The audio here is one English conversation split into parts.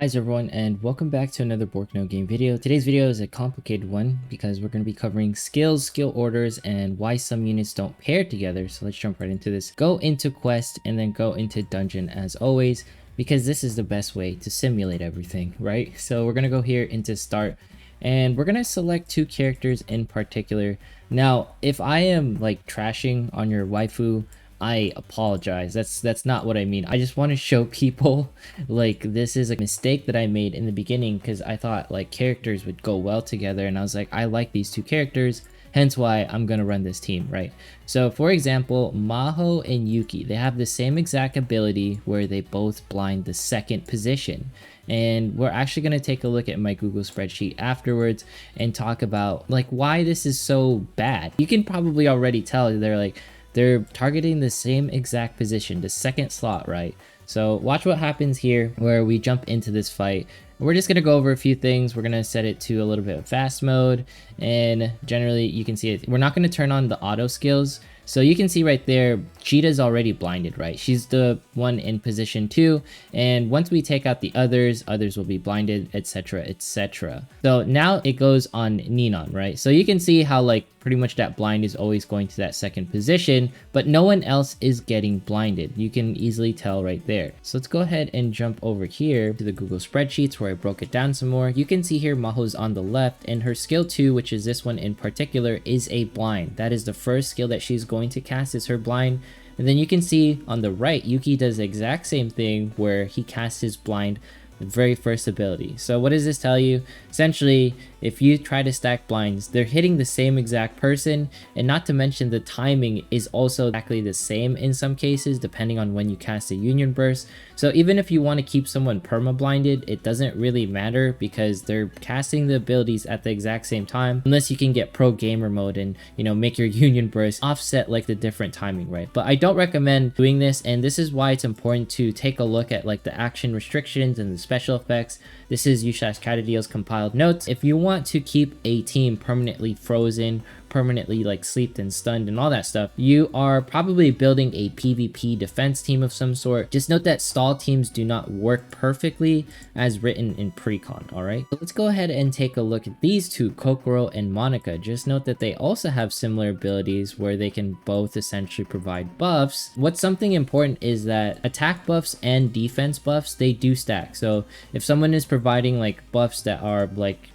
Hi everyone, and welcome back to another Bork No Game video. Today's video is a complicated one because we're going to be covering skills, skill orders, and why some units don't pair together. So let's jump right into this. Go into quest and then go into dungeon as always, because this is the best way to simulate everything, right? So we're going to go here into start and we're going to select two characters in particular. Now, if I am like trashing on your waifu, I apologize. That's not what I mean. I just want to show people like this is a mistake that I made in the beginning because I thought like characters would go well together, and I was like, I like these two characters, hence why I'm gonna run this team, right? So for example, Maho and Yuki, they have the same exact ability where they both blind the second position. And we're actually going to take a look at my Google spreadsheet afterwards and talk about like why this is so bad. You can probably already tell they're targeting the same exact position, the second slot, right? So watch what happens here where we jump into this fight. We're just going to go over a few things. We're going to set it to a little bit of fast mode, and generally you can see it. We're not going to turn on the auto skills. So you can see right there, Cheetah's already blinded, right? She's the one in position 2, and once we take out the others will be blinded, etc, etc. So now it goes on Ninon, right? So you can see how like pretty much that blind is always going to that second position, but no one else is getting blinded. You can easily tell right there. So let's go ahead and jump over here to the Google spreadsheets where I broke it down some more. You can see here Maho's on the left, and her skill 2, which is this one in particular, is a blind. That is the first skill that she's going to cast, is her blind. And then you can see on the right, Yuki does the exact same thing where he casts his blind, the very first ability. So what does this tell you? Essentially, if you try to stack blinds, they're hitting the same exact person, and not to mention the timing is also exactly the same in some cases depending on when you cast a union burst. So even if you want to keep someone perma blinded, it doesn't really matter because they're casting the abilities at the exact same time, unless you can get pro gamer mode and make your union burst offset like the different timing, right? But I don't recommend doing this, and this is why it's important to take a look at like the action restrictions and the special effects. This is Kadadio's compiled notes. If you want to keep a team permanently frozen, permanently like sleeped and stunned and all that stuff, you are probably building a PvP defense team of some sort. Just note that stall teams do not work perfectly as written in Priconne, alright? So let's go ahead and take a look at these two, Kokoro and Monica. Just note that they also have similar abilities where they can both essentially provide buffs. What's something important is that attack buffs and defense buffs, they do stack. So if someone is providing like buffs that are like,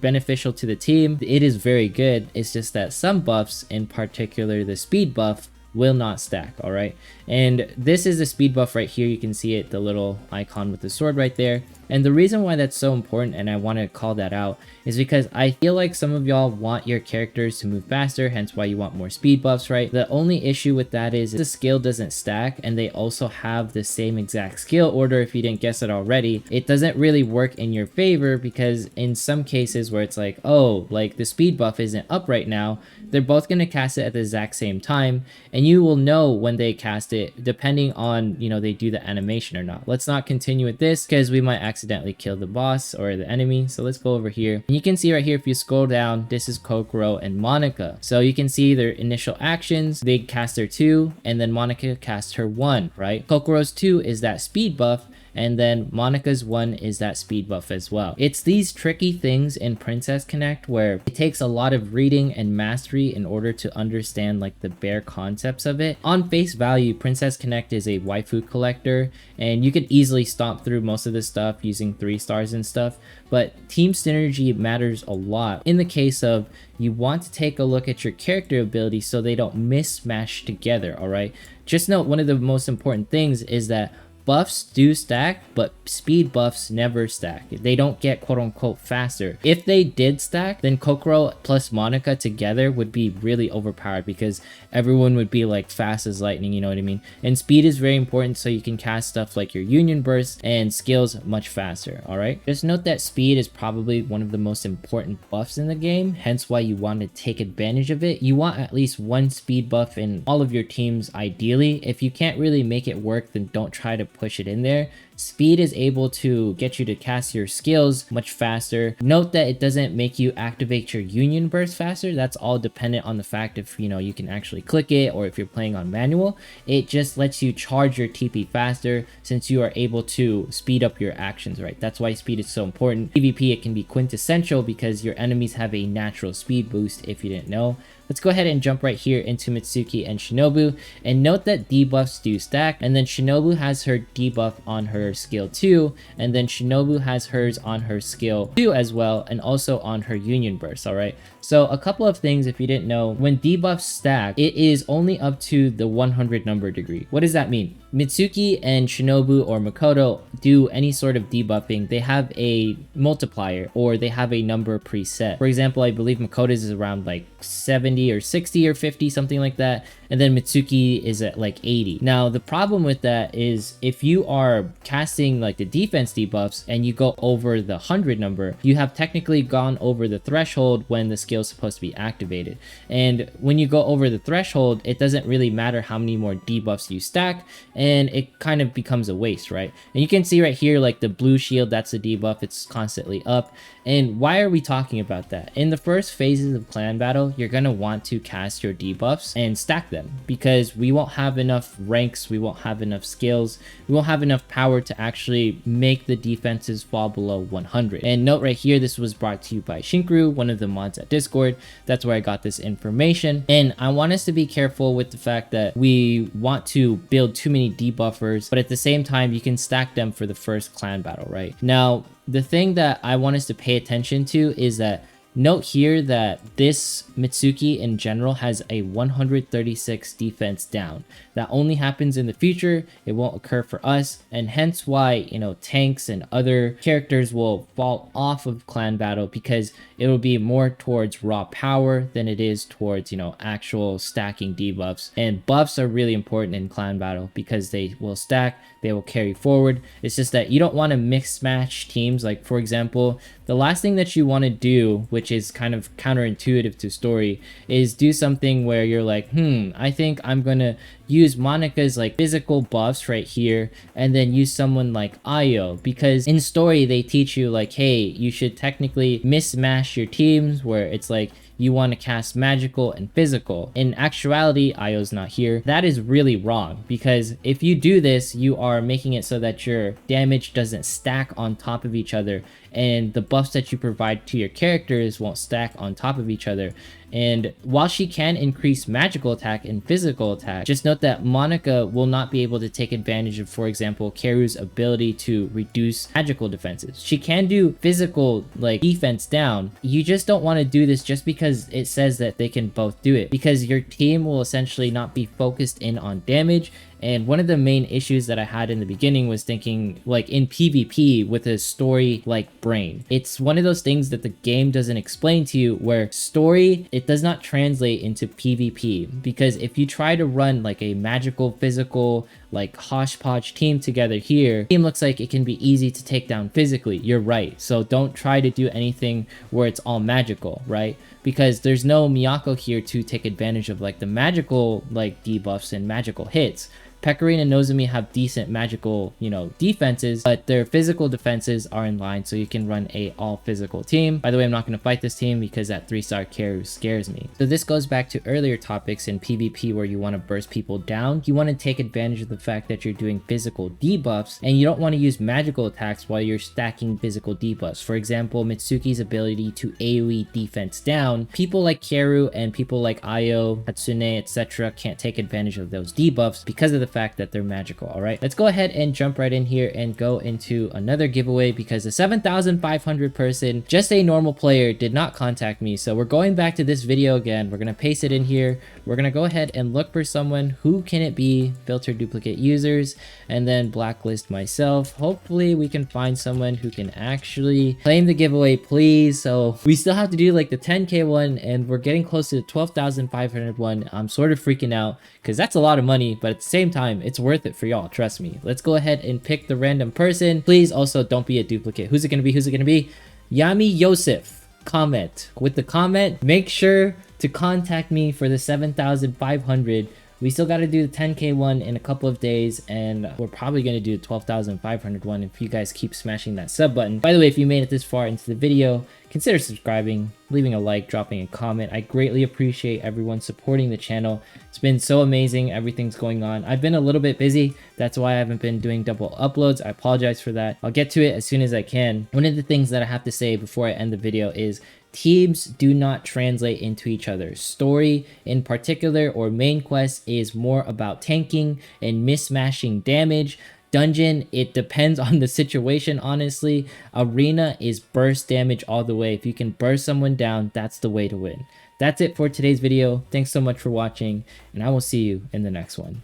beneficial to the team, it is very good. It's just that some buffs, in particular the speed buff, will not stack, all right? And this is the speed buff right here. You can see it, the little icon with the sword right there. And the reason why that's so important, and I want to call that out, is because I feel like some of y'all want your characters to move faster, hence why you want more speed buffs, right? The only issue with that is the skill doesn't stack, and they also have the same exact skill order. If you didn't guess it already, it doesn't really work in your favor, because in some cases where it's like, oh, like the speed buff isn't up right now, they're both going to cast it at the exact same time, and you will know when they cast it depending on, they do the animation or not. Let's not continue with this because we might accidentally kill the boss or the enemy. So let's go over here, and you can see right here, if you scroll down, this is Kokoro and Monica. So you can see their initial actions. They cast their 2, and then Monica casts her 1, right? Kokoro's 2 is that speed buff, and then Monica's 1 is that speed buff as well. It's these tricky things in Princess Connect where it takes a lot of reading and mastery in order to understand like the bare concepts of it. On face value, Princess Connect is a waifu collector, and you could easily stomp through most of this stuff using 3 stars and stuff, but team synergy matters a lot in the case of you want to take a look at your character abilities so they don't mismatch together, alright? Just note, one of the most important things is that buffs do stack, but speed buffs never stack. They don't get quote-unquote faster. If they did stack, then Kokoro plus Monica together would be really overpowered because everyone would be like fast as lightning, you know what I mean? And speed is very important, so you can cast stuff like your union burst and skills much faster, alright? Just note that speed is probably one of the most important buffs in the game, hence why you want to take advantage of it. You want at least 1 speed buff in all of your teams ideally. If you can't really make it work, then don't try to push it in there. Speed is able to get you to cast your skills much faster. Note that it doesn't make you activate your union burst faster. That's all dependent on the fact if you can actually click it, or if you're playing on manual. It just lets you charge your TP faster since you are able to speed up your actions, right? That's why speed is so important. PvP, it can be quintessential because your enemies have a natural speed boost, if you didn't know. Let's go ahead and jump right here into Mitsuki and Shinobu, and note that debuffs do stack, and then Shinobu has her debuff on her skill 2, and then Shinobu has hers on her skill 2 as well, and also on her union burst, alright? So a couple of things if you didn't know, when debuffs stack, it is only up to the 100 number degree. What does that mean? Mitsuki and Shinobu or Makoto do any sort of debuffing, they have a multiplier, or they have a number preset. For example, I believe Makoto's is around like 70 or 60 or 50, something like that, and then Mitsuki is at like 80. Now the problem with that is if you are casting like the defense debuffs and you go over the 100 number, you have technically gone over the threshold when the skill is supposed to be activated. And when you go over the threshold, it doesn't really matter how many more debuffs you stack, and it kind of becomes a waste, right? And you can see right here, like the blue shield, that's a debuff, it's constantly up. And why are we talking about that? In the first phases of clan battle, you're gonna want to cast your debuffs and stack them, because we won't have enough ranks, we won't have enough skills, we won't have enough power to actually make the defenses fall below 100. And note right here, this was brought to you by Shinkru, one of the mods at Discord. That's where I got this information. And I want us to be careful with the fact that we want to build too many debuffers, but at the same time, you can stack them for the first clan battle, right? Now, the thing that I want us to pay attention to is that note here that this Mitsuki in general has a 136 defense down. That only happens in the future, it won't occur for us, and hence why, tanks and other characters will fall off of clan battle, because it will be more towards raw power than it is towards, actual stacking debuffs. And buffs are really important in clan battle because they will stack, they will carry forward. It's just that you don't want to mix match teams. Like for example, the last thing that you want to do, which is kind of counterintuitive to story, is do something where you're like, I think I'm gonna use Monika's like physical buffs right here, and then use someone like Ayo, because in story they teach you like, hey, you should technically mismatch your teams, where it's like you want to cast magical and physical. In actuality, Ayo's not here. That is really wrong, because if you do this, you are making it so that your damage doesn't stack on top of each other, and the buffs that you provide to your characters won't stack on top of each other. And while she can increase magical attack and physical attack, just note that Monika will not be able to take advantage of, for example, Karu's ability to reduce magical defenses. She can do physical like defense down. You just don't want to do this just because it says that they can both do it, because your team will essentially not be focused in on damage. And one of the main issues that I had in the beginning was thinking like in PvP with a story like brain. It's one of those things that the game doesn't explain to you, where story, it does not translate into PvP, because if you try to run like a magical physical like hodgepodge team together here, the team looks like it can be easy to take down physically. You're right. So don't try to do anything where it's all magical, right? Because there's no Miyako here to take advantage of like the magical like debuffs and magical hits. Pecorine and Nozomi have decent magical, defenses, but their physical defenses are in line, so you can run a all physical team. By the way, I'm not going to fight this team because that 3-star Karu scares me. So this goes back to earlier topics in PvP where you want to burst people down. You want to take advantage of the fact that you're doing physical debuffs, and you don't want to use magical attacks while you're stacking physical debuffs. For example, Mitsuki's ability to AoE defense down. People like Karu and people like Ayo, Hatsune, etc. can't take advantage of those debuffs because of the fact that they're magical. All right, let's go ahead and jump right in here and go into another giveaway, because the 7,500 person, just a normal player, did not contact me. So we're going back to this video again. We're going to paste it in here. We're going to go ahead and look for someone. Who can it be? Filter duplicate users and then blacklist myself. Hopefully we can find someone who can actually claim the giveaway, please. So we still have to do like the 10k one, and we're getting close to the 12,500 one. I'm sort of freaking out because that's a lot of money, but at the same time, it's worth it for y'all, trust me. Let's go ahead and pick the random person. Please also don't be a duplicate. Who's it gonna be? Who's it gonna be? Yami Yosef. Comment. With the comment, make sure to contact me for the 7,500 We still got to do the 10k one in a couple of days, and we're probably going to do the 12,500 one if you guys keep smashing that sub button. By the way, if you made it this far into the video, consider subscribing, leaving a like, dropping a comment. I greatly appreciate everyone supporting the channel. It's been so amazing, everything's going on. I've been a little bit busy, that's why I haven't been doing double uploads. I apologize for that. I'll get to it as soon as I can. One of the things that I have to say before I end the video is teams do not translate into each other. Story in particular or main quest is more about tanking and mismatching damage. Dungeon, it depends on the situation, honestly. Arena is burst damage all the way. If you can burst someone down, that's the way to win. That's it for today's video. Thanks so much for watching, and I will see you in the next one.